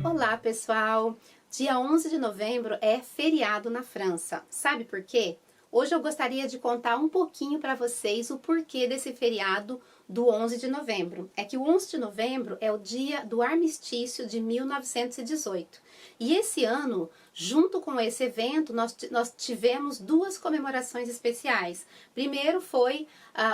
Olá, pessoal! Dia 11 de novembro é feriado na França. Sabe por quê? Hoje eu gostaria de contar um pouquinho para vocês o porquê desse feriado do 11 de novembro. É que o 11 de novembro é o dia do armistício de 1918. E esse ano, junto com esse evento, nós tivemos duas comemorações especiais. Primeiro foi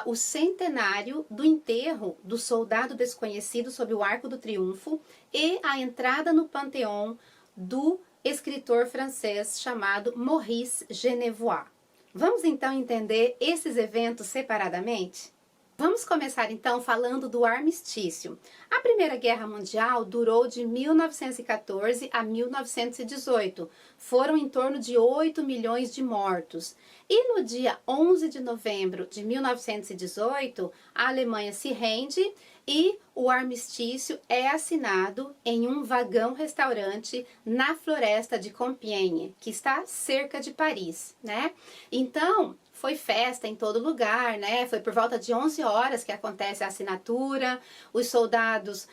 o centenário do enterro do soldado desconhecido sob o Arco do Triunfo e a entrada no Panteão do escritor francês chamado Maurice Genevoix. Vamos então entender esses eventos separadamente? Vamos começar então falando do armistício. A Primeira Guerra Mundial durou de 1914 a 1918. Foram em torno de 8 milhões de mortos. E no dia 11 de novembro de 1918, a Alemanha se rende e o armistício é assinado em um vagão-restaurante na floresta de Compiègne, que está cerca de Paris, né? Então, foi festa em todo lugar, né? Foi por volta de 11 horas que acontece a assinatura, os soldados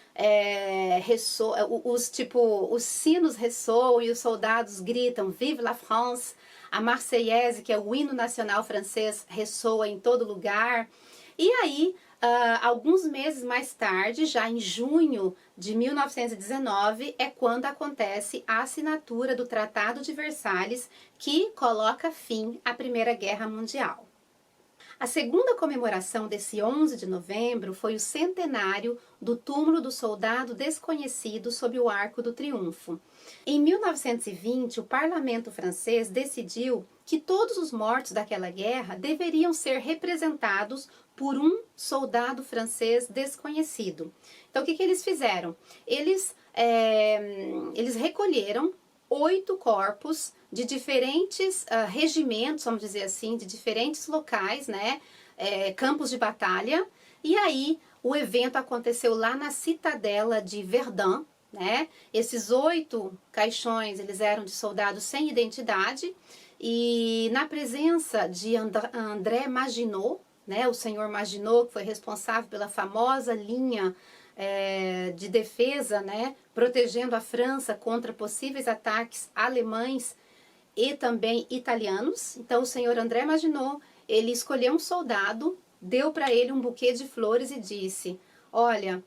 os sinos ressoam e os soldados gritam Vive la France, a Marseillaise, que é o hino nacional francês, ressoa em todo lugar. E aí, alguns meses mais tarde, já em junho de 1919, é quando acontece a assinatura do Tratado de Versalhes, que coloca fim à Primeira Guerra Mundial. A segunda comemoração desse 11 de novembro foi o centenário do túmulo do soldado desconhecido sob o Arco do Triunfo. Em 1920, o parlamento francês decidiu que todos os mortos daquela guerra deveriam ser representados por um soldado francês desconhecido. Então, o que eles fizeram? Eles recolheram 8 corpos de diferentes regimentos, vamos dizer assim, de diferentes locais, né, campos de batalha, e aí o evento aconteceu lá na cidadela de Verdun, né? Esses 8 caixões, eles eram de soldados sem identidade, e na presença de André Maginot, né, o senhor Maginot, que foi responsável pela famosa linha de defesa, né, protegendo a França contra possíveis ataques alemães e também italianos. Então o senhor André Maginot, ele escolheu um soldado, deu para ele um buquê de flores e disse: olha,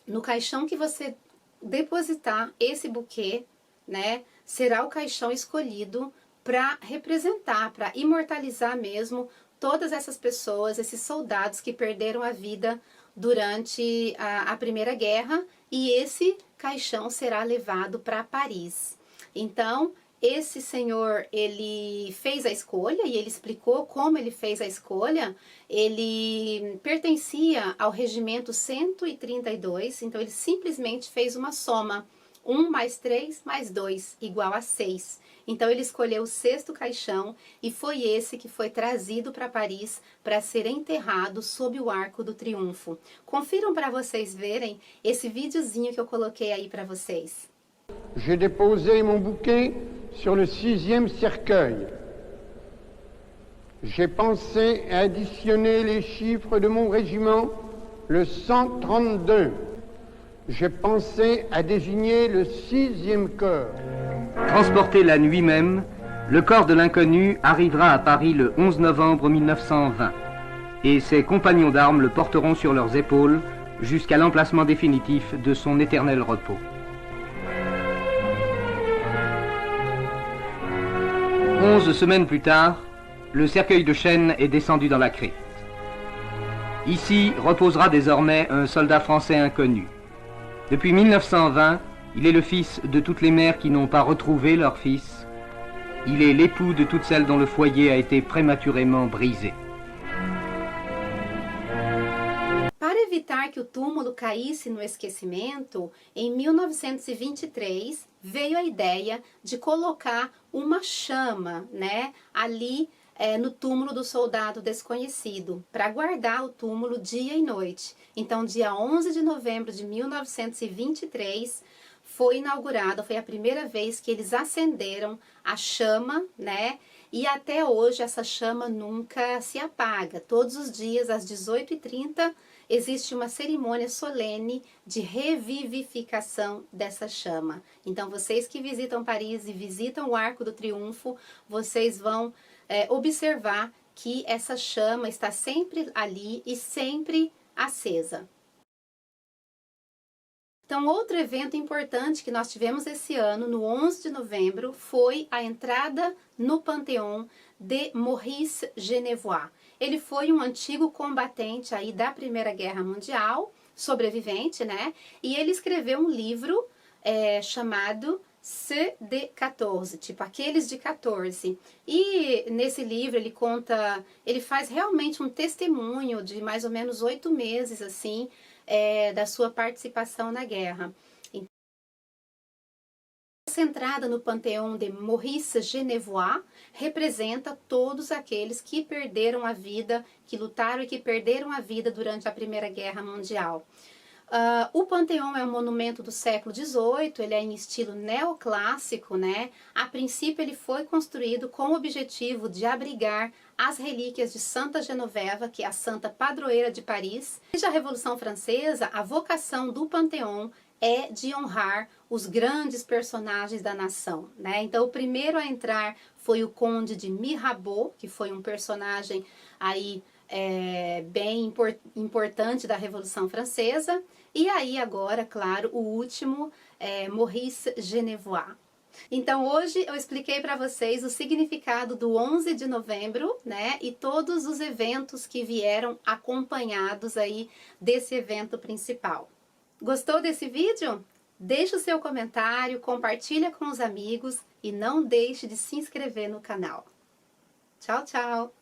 no caixão que você depositar esse buquê, né, será o caixão escolhido para representar, para imortalizar mesmo todas essas pessoas, esses soldados que perderam a vida durante a Primeira Guerra, e esse caixão será levado para Paris. Então, esse senhor, ele fez a escolha e ele explicou como ele fez a escolha. Ele pertencia ao regimento 132, então ele simplesmente fez uma soma. 1 mais 3 mais 2 igual a 6. Então ele escolheu o 6º caixão e foi esse que foi trazido para Paris para ser enterrado sob o Arco do Triunfo. Confiram para vocês verem esse videozinho que eu coloquei aí para vocês. J'ai déposé mon bouquet sur le 6e cercueil. J'ai pensé à additionner les chiffres de mon régiment, le 132. J'ai pensé à désigner le 6e corps. Transporté la nuit même, le corps de l'inconnu arrivera à Paris le 11 novembre 1920 et ses compagnons d'armes le porteront sur leurs épaules jusqu'à l'emplacement définitif de son éternel repos. 11 semaines plus tard, le cercueil de chêne est descendu dans la crypte. Ici reposera désormais un soldat français inconnu. Depuis 1920, il est le fils de toutes les mères qui n'ont pas retrouvé leur fils. Il est l'époux de toutes celles dont le foyer a été prématurément brisé. Para evitar que o túmulo caísse no esquecimento, em 1923 veio a ideia de colocar uma chama, né, ali no túmulo do soldado desconhecido, para guardar o túmulo dia e noite. Então, dia 11 de novembro de 1923, foi inaugurada, foi a primeira vez que eles acenderam a chama, né? e até hoje essa chama nunca se apaga. Todos os dias, às 18h30, existe uma cerimônia solene de revivificação dessa chama. Então, vocês que visitam Paris e visitam o Arco do Triunfo, vocês vão observar que essa chama está sempre ali e sempre acesa. Então, outro evento importante que nós tivemos esse ano, no 11 de novembro, foi a entrada no Panteão de Maurice Genevois. Ele foi um antigo combatente aí da Primeira Guerra Mundial, sobrevivente, né? E ele escreveu um livro chamado Ceux de 14, tipo aqueles de 14. E nesse livro ele faz realmente um testemunho de mais ou menos 8 meses, assim, da sua participação na guerra. Essa entrada no Panteão de Maurice Genevois representa todos aqueles que perderam a vida, que lutaram e que perderam a vida durante a Primeira Guerra Mundial. O Panteão é um monumento do século XVIII, ele é em estilo neoclássico, né? A princípio ele foi construído com o objetivo de abrigar as relíquias de Santa Genoveva, que é a santa padroeira de Paris. Desde a Revolução Francesa, a vocação do Panteão é de honrar os grandes personagens da nação, né? Então, o primeiro a entrar foi o Conde de Mirabeau, que foi um personagem aí bem importante da Revolução Francesa. E aí agora, claro, o último é Maurice Genevois. Então hoje eu expliquei para vocês o significado do 11 de novembro, né? E todos os eventos que vieram acompanhados aí desse evento principal. Gostou desse vídeo? Deixe o seu comentário, compartilha com os amigos e não deixe de se inscrever no canal. Tchau, tchau!